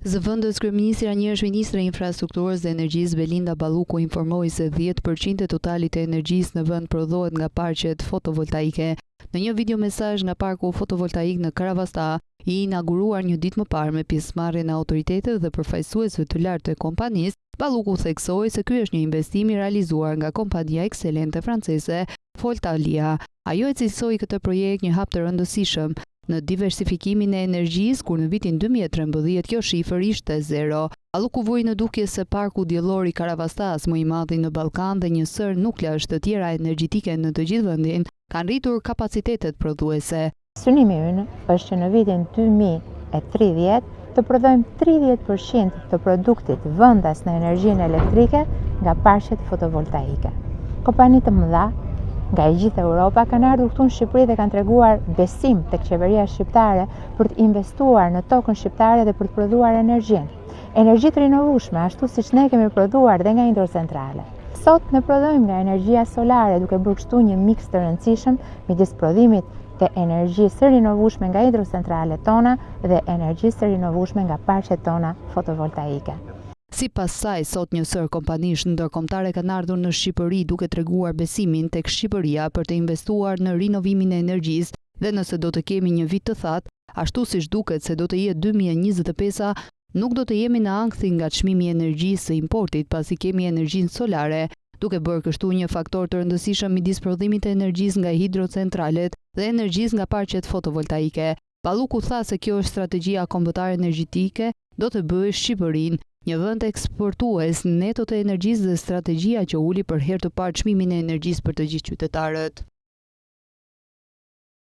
Zëvendës kryeministra Ministre e Infrastrukturës dhe Energjisë Belinda Balluku informoi se 10% e totalit të energjisë në vend prodhohet nga parqet fotovoltaike. Në një video mesazh nga parku fotovoltaik në Karavasta, i inauguruar një ditë më parë me pjesëmarrjen e autoriteteve dhe përfaqësuesve të lartë të kompanisë, Balluku theksoi se ky është një investim i realizuar nga kompania ekselente franceze Voltalia. Ajo e cilësoi këtë projekt një hap të rëndësishëm në diversifikimin e energjisë, kur në vitin 2013 kjo shifër ishte 0. Balluku vui në dukje se parku diellor i Karavastas, më i madhi në Ballkan dhe një sër nukleash të tjera energjetike në të gjithë vendin, kanë rritur kapacitetet prodhuese. Synimi ynë është që në vitin 2030 të prodhojmë 30% të produktit vendas në energjinë elektrike nga parqet fotovoltaike. Kompani të mëdha nga e gjithë Europa kanë ardhur këtu në Shqipëri dhe kanë treguar besim tek qeveria shqiptare për të investuar në tokën shqiptare dhe për të prodhuar energjinë. Energji të rinovueshme, ashtu siç ne kemi prodhuar dhe nga hidrocentrale. Sot ne prodhojmë nga energjia solare, duke bërë kështu një miks të rëndësishëm midis prodhimit të energjisë së rinovueshme nga hidrocentralet tona dhe energjisë së rinovueshme nga parqet tona fotovoltaike. Sipas saj, sot një sër kompanish ndërkombëtare kanë ardhur në Shqipëri duke treguar besimin tek Shqipëria për të investuar në rinovimin e energjisë dhe nëse do të kemi një vit të thatë, ashtu siç duket se do të jetë 2025, nuk do të jemi në ankthi nga çmimi i energjisë së importit pasi kemi energjinë solare, duke bërë kështu një faktor të rëndësishëm midis prodhimit të energjisë nga hidrocentralet dhe energjisë nga parqet fotovoltaike. Balluku tha se kjo është strategjia kombëtare energjetike do të bëjë Shqipërinë një vend eksportues neto të energjisë dhe strategjia që uli për herë të parë çmimin e energjisë për të gjithë qytetarët.